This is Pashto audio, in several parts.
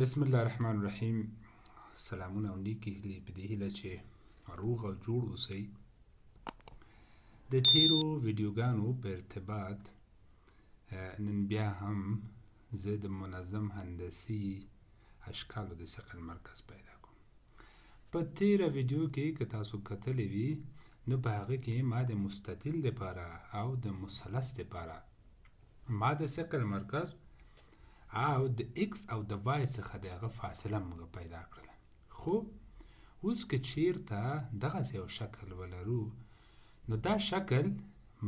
بسم الله الرحمن الرحیم. سلامونه او نیکې هیلې په دې هیله چې روغ او جوړ اوسئ. د تیرو ویډیوګانو په ارتباط نن بیا هم زه د منظم هندسي اشکالو د ثقل مرکز پیدا کوم. په تیره ویډیو کې که تاسو کتلی وي نو په هغه کې ما د مستطیل دپاره او د مثلث دپاره ما د ثقل مرکز او د x او د y څخه د هغه فاصله موږ پیدا کړله. خو اوس که چیرته دغسې یو شکل ولرو نو دا شکل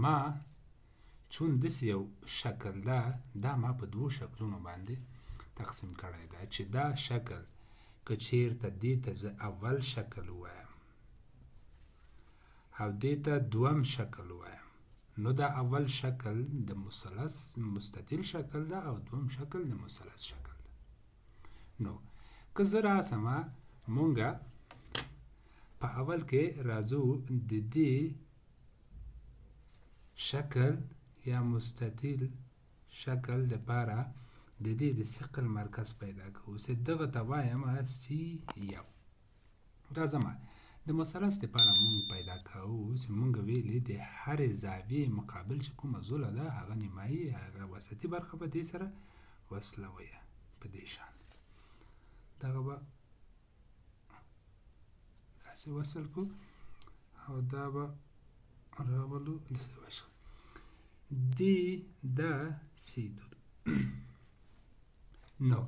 ما چون داسې یو شکل ده دا ما په دوو شکلونو باندې تقسیم کړی ده چې دا شکل که چیرته دې ته زه اول شکل ووایم او دې ته دوم شکل ووایم نو دا اول شکل د مثلث مستطیل شکل ده او دوم شکل د مثلث شکل ده. نو که زه راسمه مونږه په اول کې راځو د دې شکل یا مستطیل شکل دپاره د دې د ثقل مرکز پیدا کوو چې دغه ته وایم C1. راځمه د مثلث دپاره مونږ پیدا کوو چې مونږ ویلې د هرې زاویې مقابل چې کومه زوله ده هغه نیمایي هغه وسطي برخه به دې سره وصلویه په دې شان دغه به داسې وصل کړو او دا به راولو داسې وشو دې دا C2. نو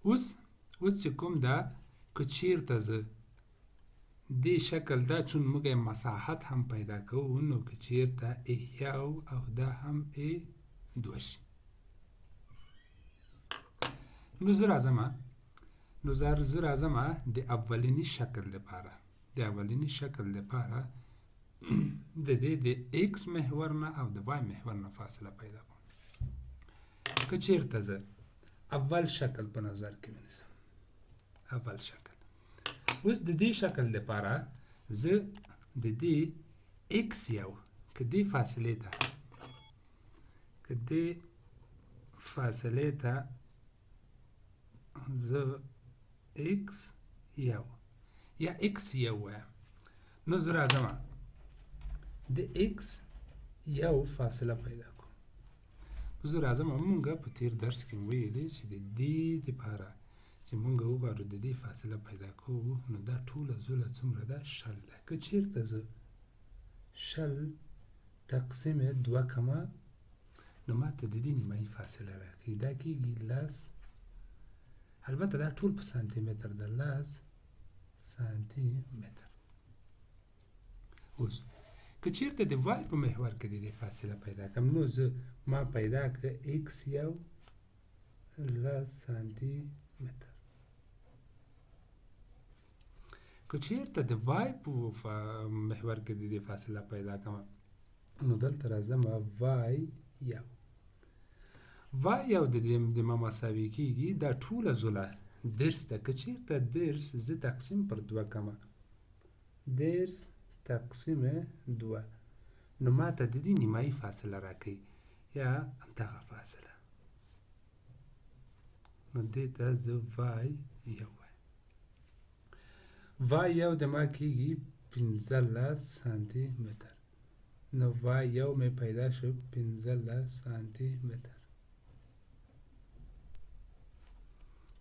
اوس چې کوم ده که چیرته زه دې شکل دا چون موږ مساحت هم پیدا کوو نو که چیرته A1 او دا هم A2 شي نو زه راځمه د اولیني شکل لپاره د دې د x محور نه او د y محور نه فاصله پیدا کوم. که چیرته زه اول شکل په نظر کې ونیسم اول شکل اوس د دې شکل لپاره زه د دې x1 که دې فاصلې ته زه x1 یا x1 وایم نو زه راځمه د x1 فاصله پیدا کوم. زه راځم مونږ په تیر درس کې ویلې چې د دې دپاره چې مونږ وغواړو د دې فاصله پیدا کوو نو دا ټوله زوله څومره ده 0 ده. که چیرته زه 0 تقسیم 2 کمه نو ماته د دې نیمایي فاصله راکوي دا کېږي 10 البته دا ټول په سانتي متر ده 10 سانتي متر. اوس که چیرته د وای په محور کې د دې فاصله پیدا کړم نو زه ما پیدا کړه x1 10 سانتي متر. که چیرته د وای په محور کې د دې فاصله پیدا کړم نو دلته راځم y1 د دې د ما مساوي کېږي دا ټوله زوله درس ده. که چیرته درس زه تقسیم پر 2 کمه درس تقسیم 2 نو ما ته د دې نیمایي فاصله راکوي یا دغه فاصله نو دې ته زه y1 وایم y1 د ما کېږي 15 سانتي متر نو y1 مې پیدا شو 15 سانتي متر.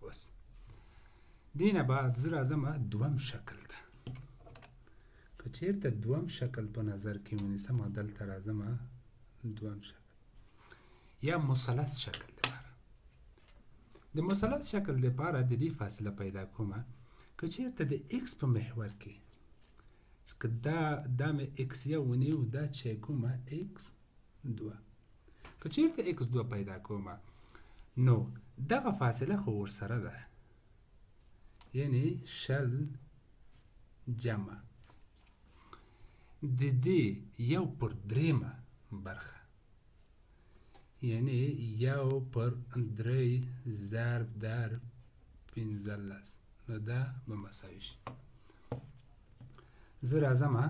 اوس دې نه بعد زه راځمه دوم شکل ده. که چیرته دوم شکل په نظر کې ونیسم دلته راځمه دوم شکل یا مثلث شکل دپاره د مثلث شکل دپاره د دې فاصله پیدا کومه. که چیرته د x په محور کې که دا مې x1 ونیو دا چې کومه x2 که چیرته x2 پیدا کومه نو دغه فاصله خو ورسره ده یعنی 0 جمع د دې 1/3 برخه یعنی 1/3 ضرب در 15 نو دا به مساوي شي. زه راځمه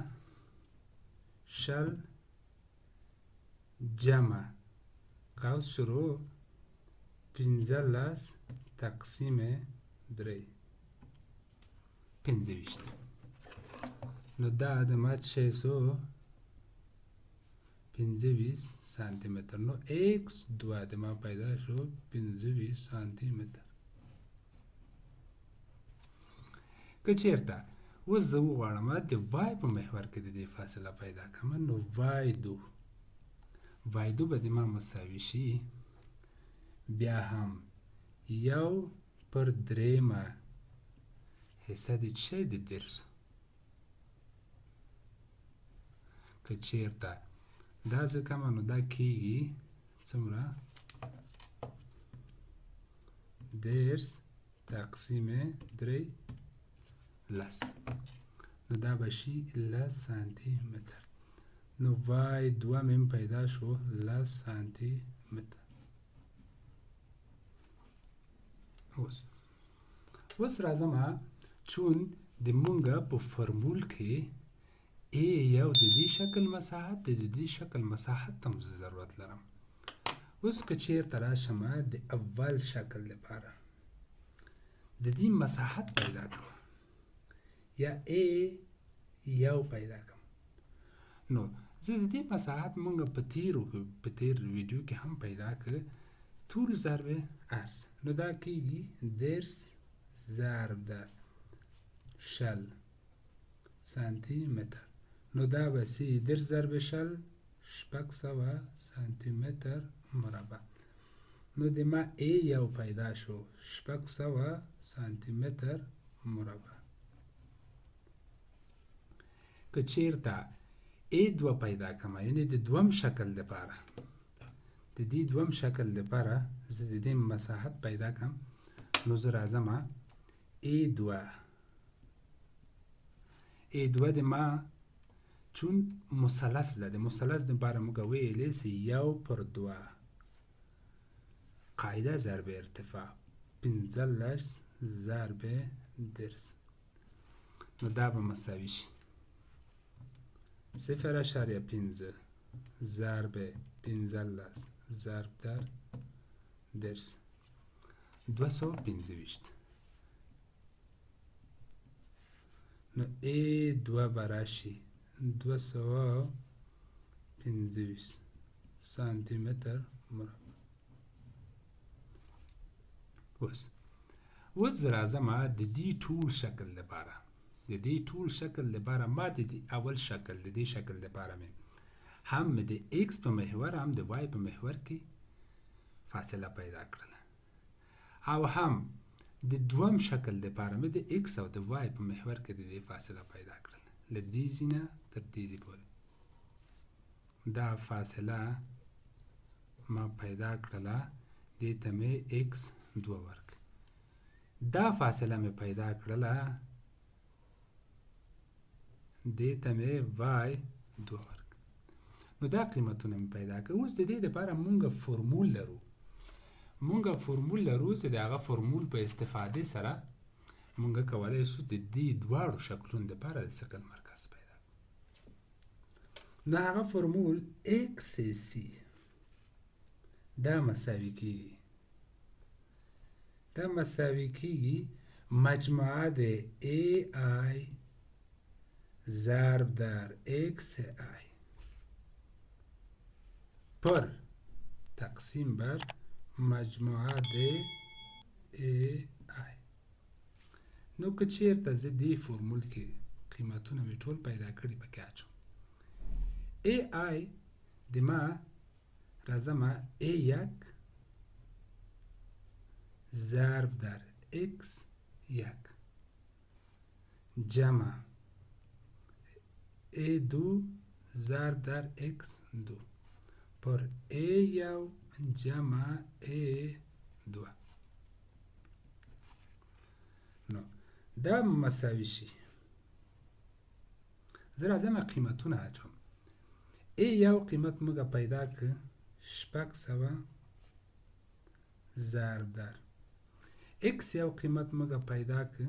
0 جمع قوس شروع 15 تقسیم 3 25. نو دا د ما 625 سانتی متر. نو ایکس 2 د ما پیدا شو 25 سانتی متر. که چیرته اوس زه وغواړم د وای په محور کې د دې فاصله پیدا کړم، نو وای دو به د ما مساوي شي بیا هم 1/3 حصه د څه د درس. که چیرته دا زه کمه نو دا کېږي څومره درس تقسیم 3 لس. نو دا به شي 10 سانتی متر. نو وای 2 میم پیدا شو 10 سانتی متر. اوس راځم چون د مونږه په فرمول کې ا یو د دې شکل مساحت د دې شکل مساحت ته ضرورت لرم. اوس که چیرته راشم د اول شکل لپاره د دې مساحت پیدا کړم یا ا یو پیدا کړم، نو زه د دې مساحت مونږه په تیر ویډیو کې هم پیدا کړ، طول ضرب عرض. نو دا کېږي درس ضرب در شل سانتی متر. نو دا به سي درس ضرب شل 600 سانتی متر مربع. نو د ما ا یو پیدا شو 600 سانتی متر مربع. که چیرته ا2 پیدا کړم یعنی د دوم شکل لپاره د دې دوم شکل لپاره زه د دې مساحت پیدا کړم، نو زه راځم ا2 د ما چون مثلث ده د مثلث لپاره موږ ویلی سي 1/2 قاعده ضرب ارتفاع 15 ضرب درس. نو دا به مساوي شي 0.5 ضرب 15 ضرب در درس 225. نو ا2 براشي 225 سانتی متر مربع. اوس راځم د دې ټول شکل لپاره ما د دې اول شکل د دې شکل لپاره مې هم د ایکس په محور هم د وای په محور کې فاصله پیدا کړله، او هم د دوم شکل لپاره مې د ایکس او د وای په محور کې د دې فاصله پیدا کړله. له دې ځای نه تر دې ځای پورې دا فاصله ما پیدا کړله، دې ته مې ایکس 2 ورک. دا فاصله مې پیدا کړله، دې ته مې وای 2 ورک. نو دا قیمتونه مې پیدا کړه. اوس د دې لپاره مونږه فرمول لرو چې د هغه فرمول په استفاده سره مونږه کولی شو د دې دواړو شکلونو لپاره د ثقل مرکز پیدا کړو. نو هغه فرمول ایکس سی دا مساوي کېږي مجموعه د ای آی ضرب در ایکس آی پر تقسیم بر مجموعه د ای آی. نو که چیرته زه دې فرمول کې قیمتونه مې ټول پیدا کړي پکې اچوم. ای آی د ما راځم ای یک ضرب در ایکس یک جمع ای دو ضرب در ایکس دو پر ای یو جمع ای دو. نو دا مساوي شي زه راځم قیمتونه اچوم. ای یو قیمت موږ پیدا کړ 600 ضرب در ایکس یو قیمت موږ پیدا کړ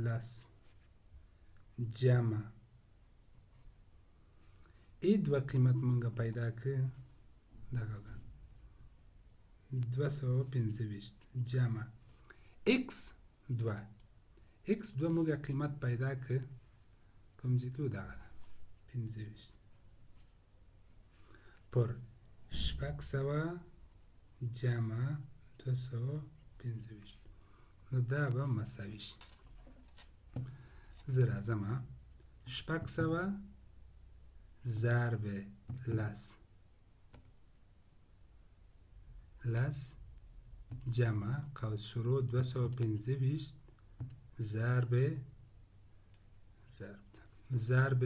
10 جمع ای 2 قیمت موږ پیدا کړ دغه 225 جمع x 2 x 2 موږ قیمت پیدا ک کوم ځای کې دا 25 پر شپږ سوه جمع 225 نو دا به مساوي شي زه راځم شپږ سوه ضرب لس جمع قوس شروع 225 ضرب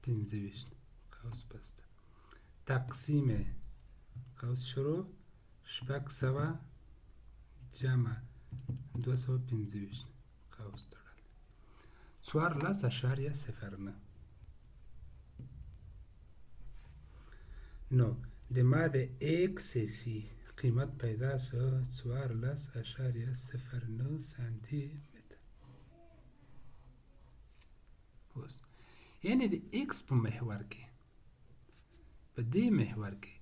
25 قوس بسته تقسیم قوس شروع شپږ سوه جمع 225 قوس تړل 14.09 نو د ما د XC قیمت پیدا شو 14.09 سانتی متر اوس یعنی د X په محور کې په دې محور کې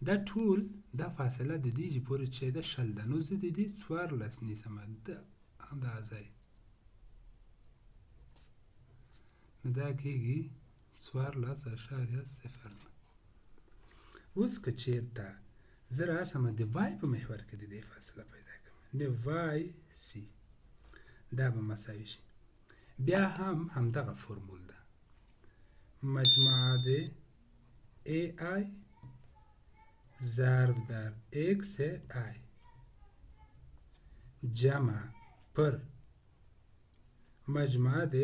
دا ټول دا فاصله د دې پورې چې دا شل ده نو زه د دې 14 نیسم دا اندازه نو دا کېږي 14.09 اوس که چېرته زه راسم د وای په محور کې د دې فاصله پیدا کړم نو وای سی دا به مساوي شي بیا هم همدغه فرمول ده مجموعه د AI ضرب در XI جمع پر مجموعه د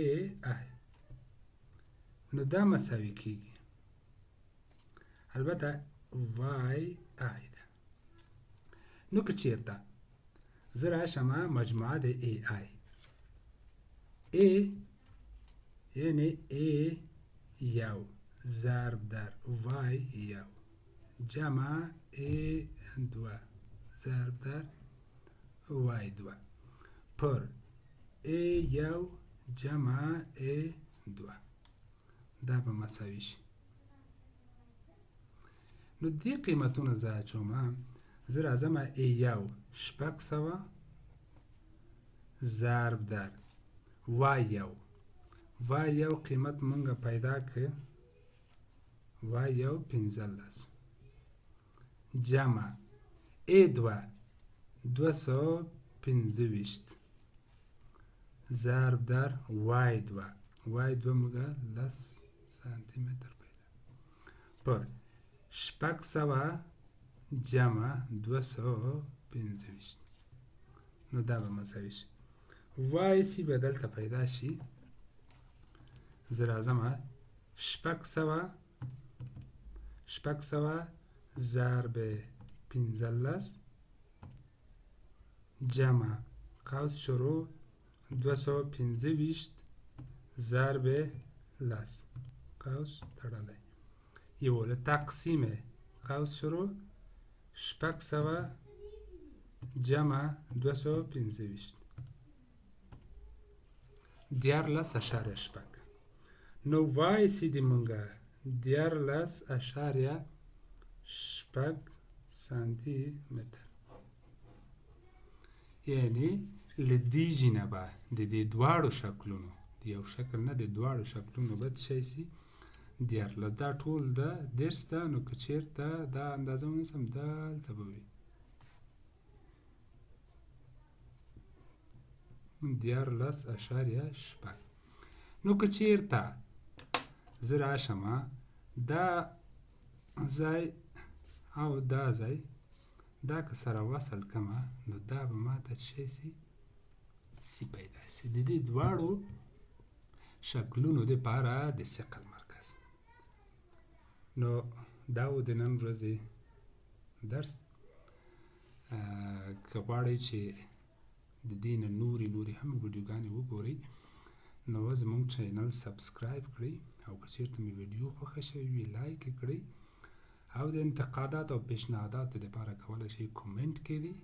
AI نو دا مساوي کېږي البته وای آی ده نو که چېرته زه راشم مجموعه د AI A یعنی A یو ضرب در وای یو جمع A دو ضرب در وای دو پر A یو جمع A دو دا به مساوي شي نو دې قیمتونه زه اچوم زه راځم A یو شپږ سوه ضرب در وای یو قیمت مونږه پیدا که وای یو 15 جمع A دو 225 ضرب در وای دو مونږه 10 سانتی متر پیدا پر شپږ سوه جمع 225 نو دا به مساوي شي وای سی به دلته پیدا شي زه راځم شپږ سوه ضرب 15 جمع قوس شروع 225 ضرب لس قوس تړلی یو له تقسیم قوس شروع شپږ سوه جمع 225 14.6 نو وای سی د مونږه 14.6 سانتی متر یعنی له دې جینه به د دې دواړو شکلونو د یو شکل نه د دواړو شکلونو به څه شي 14 دا ټول ده 10 ده نو که چېرته دا اندازه ونیسم دلته به وي 14.6 نو که چېرته زه راشم دا ځای او دا ځای دا که سره وصل کړمه نو دا به ماته څه شي سی پیدا شي د دې دواړو شکلونو دپاره د ثقل مرکز نو دا و د نن ورځې درس که غواړئ چې د دې نه نورې هم ویډیوګانې وګورئ نو زموږ چینل سبسکرایب کړئ او که چېرته مې ویډیو خوښه شوې وي لایک یې کړئ او د انتقادات او پیشنهاداتو دپاره کولی شئ کومنټ کړئ